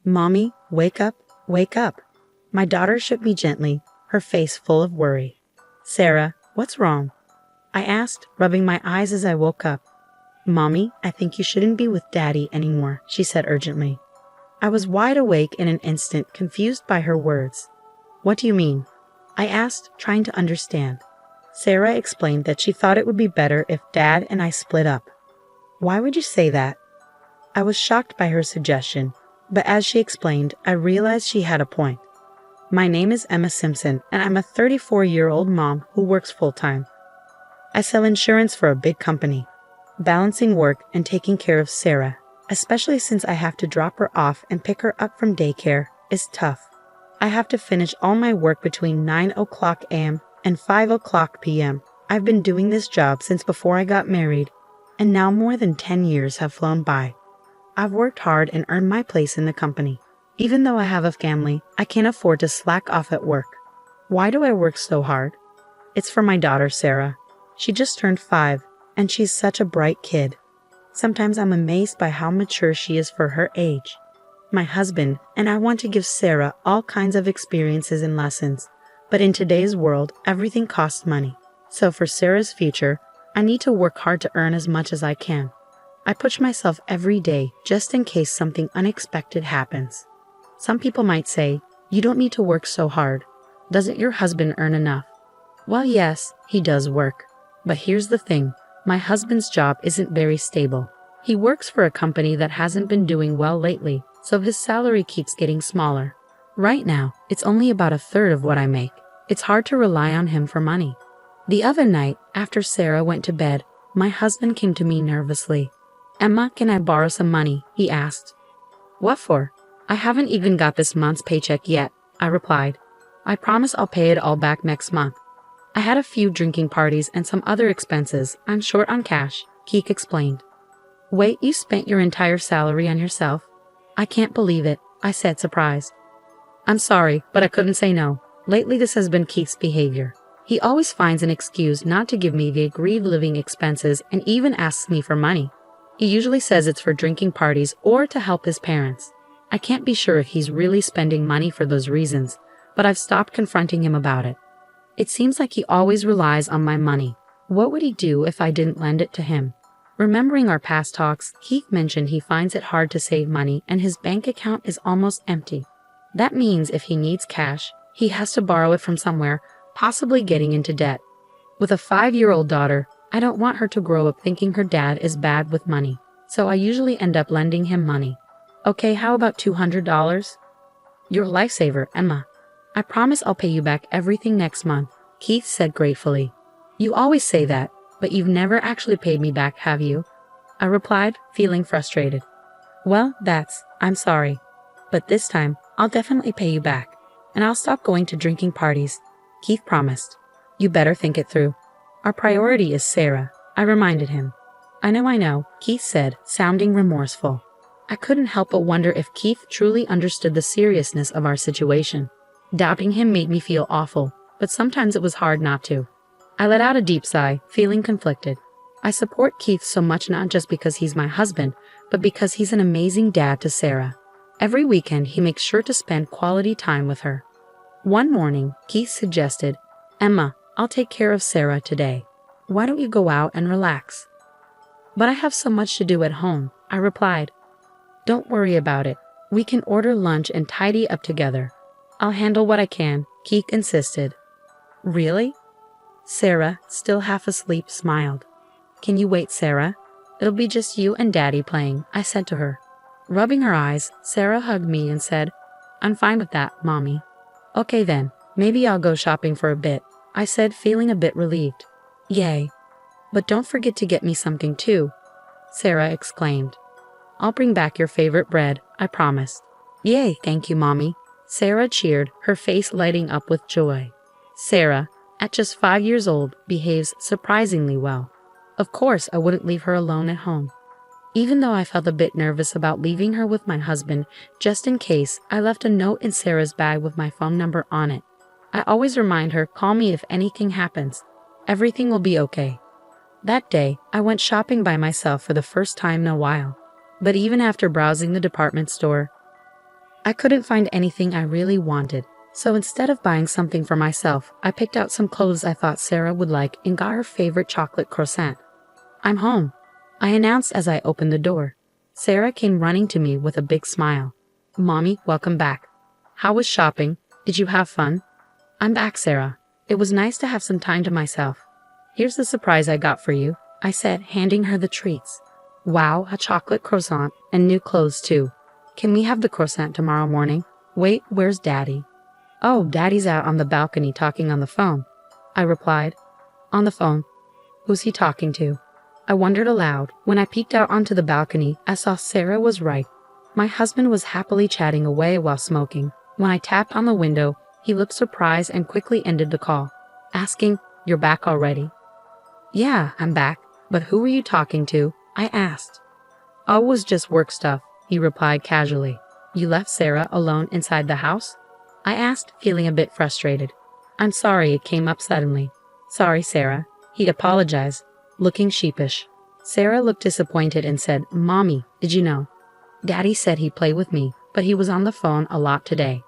Mommy, wake up, wake up. My daughter shook me gently, her face full of worry. Sarah, what's wrong? I asked, rubbing my eyes as I woke up. Mommy, I think you shouldn't be with Daddy anymore, she said urgently. I was wide awake in an instant, confused by her words. What do you mean? I asked, trying to understand. Sarah explained that she thought it would be better if Dad and I split up. Why would you say that? I was shocked by her suggestion, but as she explained, I realized she had a point. My name is Emma Simpson, and I'm a 34-year-old mom who works full-time. I sell insurance for a big company. Balancing work and taking care of Sarah, especially since I have to drop her off and pick her up from daycare, is tough. I have to finish all my work between 9 o'clock a.m. and 5 o'clock p.m. I've been doing this job since before I got married, and now more than 10 years have flown by. I've worked hard and earned my place in the company. Even though I have a family, I can't afford to slack off at work. Why do I work so hard? It's for my daughter, Sarah. She just turned 5, and she's such a bright kid. Sometimes I'm amazed by how mature she is for her age. My husband and I want to give Sarah all kinds of experiences and lessons, but in today's world, everything costs money. So for Sarah's future, I need to work hard to earn as much as I can. I push myself every day just in case something unexpected happens. Some people might say, you don't need to work so hard. Doesn't your husband earn enough? Well, yes, he does work. But here's the thing, my husband's job isn't very stable. He works for a company that hasn't been doing well lately, so his salary keeps getting smaller. Right now, it's only about a third of what I make. It's hard to rely on him for money. The other night, after Sarah went to bed, my husband came to me nervously. Emma, can I borrow some money? He asked. What for? I haven't even got this month's paycheck yet, I replied. I promise I'll pay it all back next month. I had a few drinking parties and some other expenses. I'm short on cash, Keith explained. Wait, you spent your entire salary on yourself? I can't believe it, I said, surprised. I'm sorry, but I couldn't say no. Lately this has been Keith's behavior. He always finds an excuse not to give me the agreed living expenses and even asks me for money. He usually says it's for drinking parties or to help his parents. I can't be sure if he's really spending money for those reasons, but I've stopped confronting him about it. It seems like he always relies on my money. What would he do if I didn't lend it to him? Remembering our past talks, Keith mentioned he finds it hard to save money and his bank account is almost empty. That means if he needs cash, he has to borrow it from somewhere, possibly getting into debt. With a 5-year-old daughter, I don't want her to grow up thinking her dad is bad with money, so I usually end up lending him money. Okay, how about $200? You're a lifesaver, Emma. I promise I'll pay you back everything next month, Keith said gratefully. You always say that, but you've never actually paid me back, have you? I replied, feeling frustrated. Well, I'm sorry. But this time, I'll definitely pay you back, and I'll stop going to drinking parties, Keith promised. You better think it through. Our priority is Sarah, I reminded him. I know, Keith said, sounding remorseful. I couldn't help but wonder if Keith truly understood the seriousness of our situation. Doubting him made me feel awful, but sometimes it was hard not to. I let out a deep sigh, feeling conflicted. I support Keith so much not just because he's my husband, but because he's an amazing dad to Sarah. Every weekend he makes sure to spend quality time with her. One morning, Keith suggested, Emma, I'll take care of Sarah today. Why don't you go out and relax? But I have so much to do at home, I replied. Don't worry about it. We can order lunch and tidy up together. I'll handle what I can, Keith insisted. Really? Sarah, still half asleep, smiled. Can you wait, Sarah? It'll be just you and Daddy playing, I said to her. Rubbing her eyes, Sarah hugged me and said, I'm fine with that, Mommy. Okay then, maybe I'll go shopping for a bit, I said, feeling a bit relieved. Yay. But don't forget to get me something too, Sarah exclaimed. I'll bring back your favorite bread, I promised. Yay, thank you, Mommy. Sarah cheered, her face lighting up with joy. Sarah, at just 5 years old, behaves surprisingly well. Of course, I wouldn't leave her alone at home. Even though I felt a bit nervous about leaving her with my husband, just in case, I left a note in Sarah's bag with my phone number on it. I always remind her, call me if anything happens. Everything will be okay. That day, I went shopping by myself for the first time in a while. But even after browsing the department store, I couldn't find anything I really wanted, so instead of buying something for myself, I picked out some clothes I thought Sarah would like and got her favorite chocolate croissant. I'm home, I announced as I opened the door. Sarah came running to me with a big smile. Mommy, welcome back. How was shopping? Did you have fun? I'm back, Sarah. It was nice to have some time to myself. Here's the surprise I got for you, I said, handing her the treats. Wow, a chocolate croissant and new clothes too. Can we have the croissant tomorrow morning? Wait, where's Daddy? Oh, Daddy's out on the balcony talking on the phone, I replied. On the phone? Who's he talking to? I wondered aloud. When I peeked out onto the balcony, I saw Sarah was right. My husband was happily chatting away while smoking. When I tapped on the window, he looked surprised and quickly ended the call, asking, "You're back already?" Yeah, I'm back, but who were you talking to? I asked. Oh, it was just work stuff, he replied casually. You left Sarah alone inside the house? I asked, feeling a bit frustrated. I'm sorry it came up suddenly. Sorry, Sarah. He apologized, looking sheepish. Sarah looked disappointed and said, Mommy, did you know? Daddy said he'd play with me, but he was on the phone a lot today.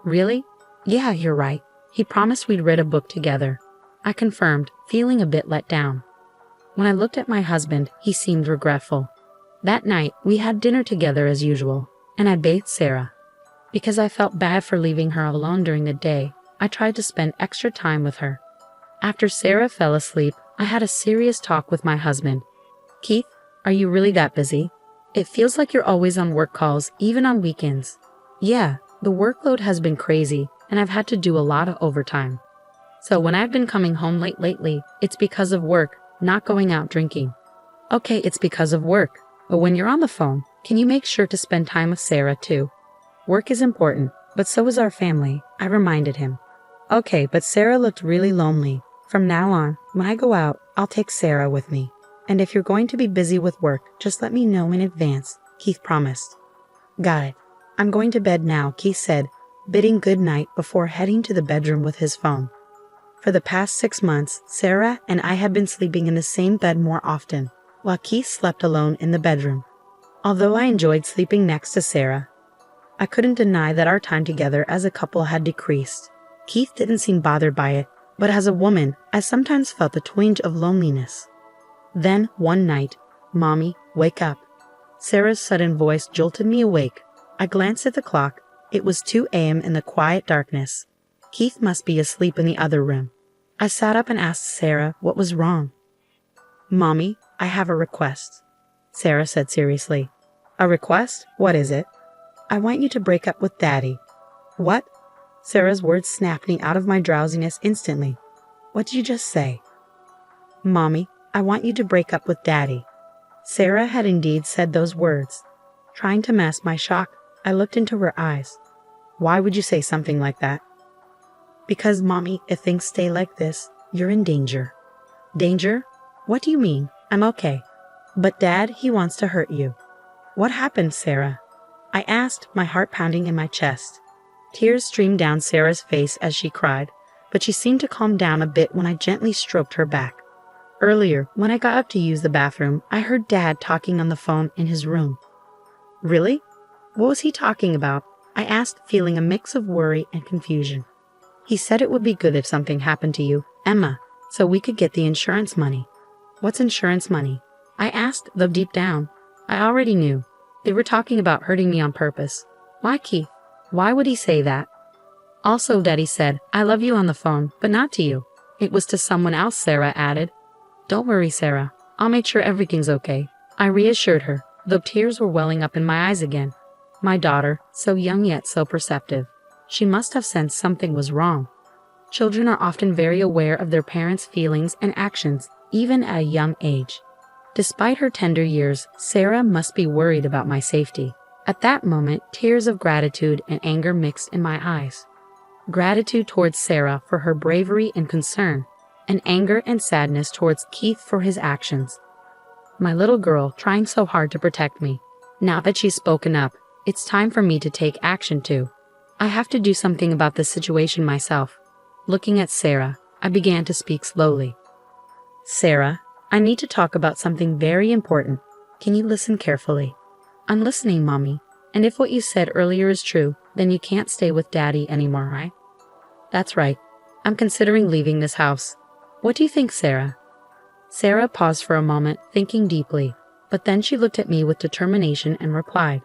Really? Yeah, you're right. He promised we'd read a book together. I confirmed, feeling a bit let down. When I looked at my husband, he seemed regretful. That night, we had dinner together as usual, and I bathed Sarah. Because I felt bad for leaving her alone during the day, I tried to spend extra time with her. After Sarah fell asleep, I had a serious talk with my husband. Keith, are you really that busy? It feels like you're always on work calls, even on weekends. Yeah, the workload has been crazy, and I've had to do a lot of overtime. So when I've been coming home late lately, it's because of work, not going out drinking. Okay, it's because of work, but when you're on the phone, can you make sure to spend time with Sarah too? Work is important, but so is our family, I reminded him. Okay, but Sarah looked really lonely. From now on, when I go out, I'll take Sarah with me. And if you're going to be busy with work, just let me know in advance, Keith promised. Got it. I'm going to bed now, Keith said, bidding good night before heading to the bedroom with his phone. For the past 6 months, Sarah and I had been sleeping in the same bed more often, while Keith slept alone in the bedroom. Although I enjoyed sleeping next to Sarah, I couldn't deny that our time together as a couple had decreased. Keith didn't seem bothered by it, but as a woman, I sometimes felt a twinge of loneliness. Then, one night, Mommy, wake up. Sarah's sudden voice jolted me awake. I glanced at the clock. It was 2 a.m. in the quiet darkness. Keith must be asleep in the other room. I sat up and asked Sarah what was wrong. Mommy, I have a request, Sarah said seriously. A request? What is it? I want you to break up with Daddy. What? Sarah's words snapped me out of my drowsiness instantly. What did you just say? Mommy, I want you to break up with Daddy. Sarah had indeed said those words. Trying to mask my shock, I looked into her eyes. Why would you say something like that? Because, Mommy, if things stay like this, you're in danger. Danger? What do you mean? I'm okay. But Dad, he wants to hurt you. What happened, Sarah? I asked, my heart pounding in my chest. Tears streamed down Sarah's face as she cried, but she seemed to calm down a bit when I gently stroked her back. Earlier, when I got up to use the bathroom, I heard Dad talking on the phone in his room. Really? What was he talking about? I asked, feeling a mix of worry and confusion. He said it would be good if something happened to you, Emma, so we could get the insurance money. What's insurance money? I asked, though deep down, I already knew. They were talking about hurting me on purpose. Why, Keith? Why would he say that? Also, Daddy said, I love you on the phone, but not to you. It was to someone else, Sarah added. Don't worry, Sarah. I'll make sure everything's okay. I reassured her, though tears were welling up in my eyes again. My daughter, so young yet so perceptive. She must have sensed something was wrong. Children are often very aware of their parents' feelings and actions, even at a young age. Despite her tender years, Sarah must be worried about my safety. At that moment, tears of gratitude and anger mixed in my eyes. Gratitude towards Sarah for her bravery and concern, and anger and sadness towards Keith for his actions. My little girl trying so hard to protect me. Now that she's spoken up, it's time for me to take action too. I have to do something about this situation myself. Looking at Sarah, I began to speak slowly. Sarah, I need to talk about something very important. Can you listen carefully? I'm listening, Mommy. And if what you said earlier is true, then you can't stay with Daddy anymore, right? That's right. I'm considering leaving this house. What do you think, Sarah? Sarah paused for a moment, thinking deeply, but then she looked at me with determination and replied,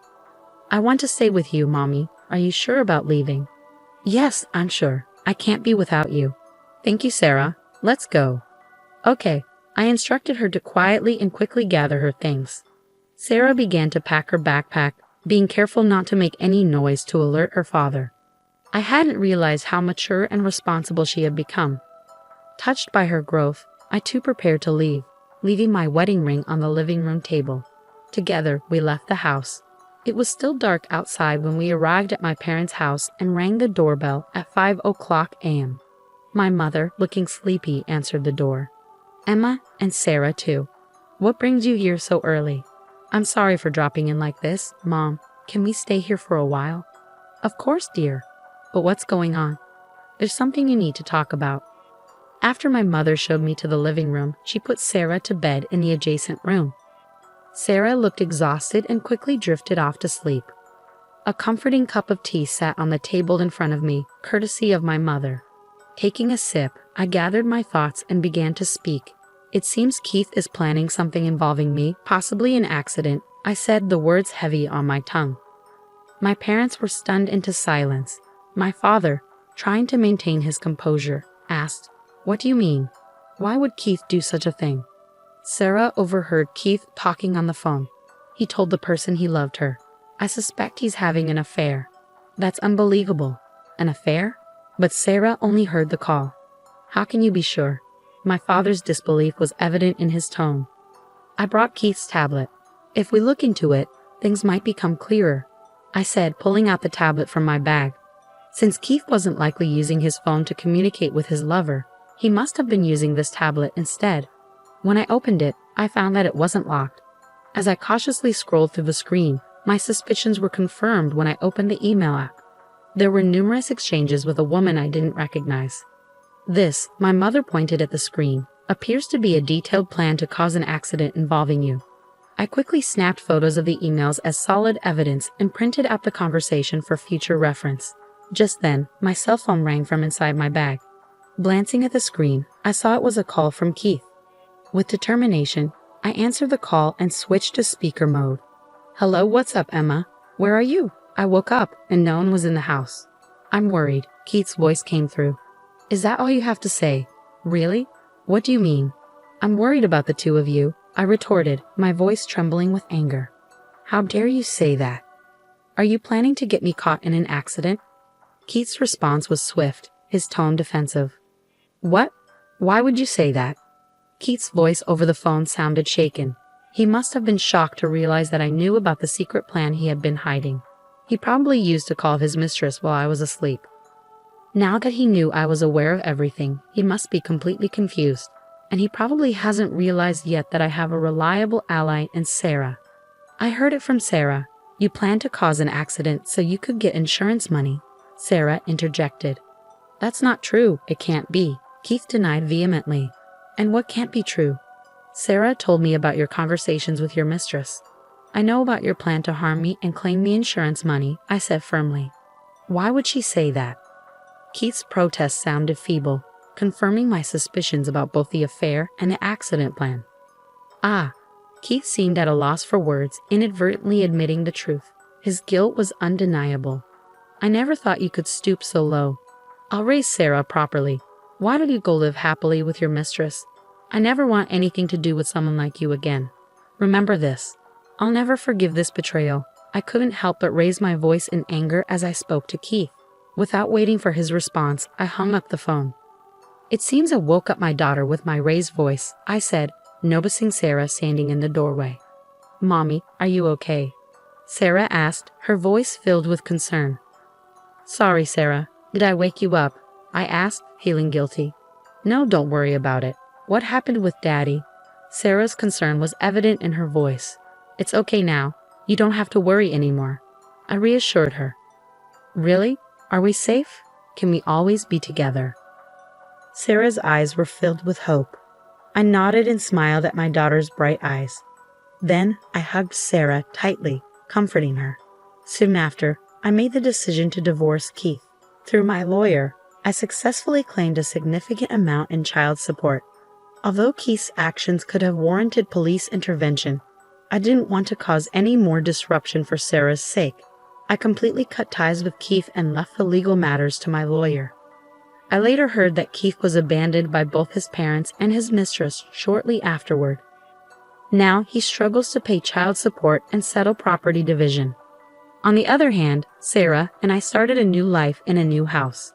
I want to stay with you, Mommy. Are you sure about leaving? Yes, I'm sure. I can't be without you. Thank you, Sarah. Let's go. Okay. I instructed her to quietly and quickly gather her things. Sarah began to pack her backpack, being careful not to make any noise to alert her father. I hadn't realized how mature and responsible she had become. Touched by her growth, I too prepared to leave, leaving my wedding ring on the living room table. Together, we left the house. It was still dark outside when we arrived at my parents' house and rang the doorbell at 5:00 a.m. My mother, looking sleepy, answered the door. Emma and Sarah, too. What brings you here so early? I'm sorry for dropping in like this, Mom. Can we stay here for a while? Of course, dear. But what's going on? There's something you need to talk about. After my mother showed me to the living room, she put Sarah to bed in the adjacent room. Sarah looked exhausted and quickly drifted off to sleep. A comforting cup of tea sat on the table in front of me, courtesy of my mother. Taking a sip, I gathered my thoughts and began to speak. It seems Keith is planning something involving me, possibly an accident. I said, the words heavy on my tongue. My parents were stunned into silence. My father, trying to maintain his composure, asked, What do you mean? Why would Keith do such a thing? Sarah overheard Keith talking on the phone. He told the person he loved her. I suspect he's having an affair. That's unbelievable. An affair? But Sarah only heard the call. How can you be sure? My father's disbelief was evident in his tone. I brought Keith's tablet. If we look into it, things might become clearer, I said, pulling out the tablet from my bag. Since Keith wasn't likely using his phone to communicate with his lover, he must have been using this tablet instead. When I opened it, I found that it wasn't locked. As I cautiously scrolled through the screen, my suspicions were confirmed when I opened the email app. There were numerous exchanges with a woman I didn't recognize. This, my mother pointed at the screen, appears to be a detailed plan to cause an accident involving you. I quickly snapped photos of the emails as solid evidence and printed out the conversation for future reference. Just then, my cell phone rang from inside my bag. Glancing at the screen, I saw it was a call from Keith. With determination, I answered the call and switched to speaker mode. Hello, what's up, Emma? Where are you? I woke up and no one was in the house. I'm worried, Keith's voice came through. Is that all you have to say? Really? What do you mean? I'm worried about the two of you, I retorted, my voice trembling with anger. How dare you say that? Are you planning to get me caught in an accident? Keith's response was swift, his tone defensive. What? Why would you say that? Keith's voice over the phone sounded shaken. He must have been shocked to realize that I knew about the secret plan he had been hiding. He probably used to call his mistress while I was asleep. Now that he knew I was aware of everything, he must be completely confused. And he probably hasn't realized yet that I have a reliable ally in Sarah. I heard it from Sarah. You planned to cause an accident so you could get insurance money, Sarah interjected. That's not true, it can't be, Keith denied vehemently. And what can't be true? Sarah told me about your conversations with your mistress. I know about your plan to harm me and claim the insurance money, I said firmly. Why would she say that? Keith's protest sounded feeble, confirming my suspicions about both the affair and the accident plan. Keith seemed at a loss for words, inadvertently admitting the truth. His guilt was undeniable. I never thought you could stoop so low. I'll raise Sarah properly. Why don't you go live happily with your mistress? I never want anything to do with someone like you again. Remember this. I'll never forgive this betrayal. I couldn't help but raise my voice in anger as I spoke to Keith. Without waiting for his response, I hung up the phone. It seems I woke up my daughter with my raised voice, I said, noticing Sarah standing in the doorway. Mommy, are you okay? Sarah asked, her voice filled with concern. Sorry, Sarah. Did I wake you up? I asked, feeling guilty. No, don't worry about it. What happened with Daddy? Sarah's concern was evident in her voice. It's okay now. You don't have to worry anymore. I reassured her. Really? Are we safe? Can we always be together? Sarah's eyes were filled with hope. I nodded and smiled at my daughter's bright eyes. Then I hugged Sarah tightly, comforting her. Soon after, I made the decision to divorce Keith. Through my lawyer, I successfully claimed a significant amount in child support. Although Keith's actions could have warranted police intervention, I didn't want to cause any more disruption for Sarah's sake. I completely cut ties with Keith and left the legal matters to my lawyer. I later heard that Keith was abandoned by both his parents and his mistress shortly afterward. Now he struggles to pay child support and settle property division. On the other hand, Sarah and I started a new life in a new house.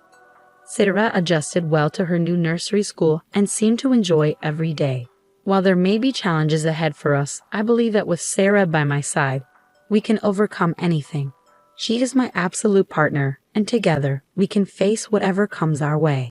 Sarah adjusted well to her new nursery school and seemed to enjoy every day. While there may be challenges ahead for us, I believe that with Sarah by my side, we can overcome anything. She is my absolute partner, and together we can face whatever comes our way.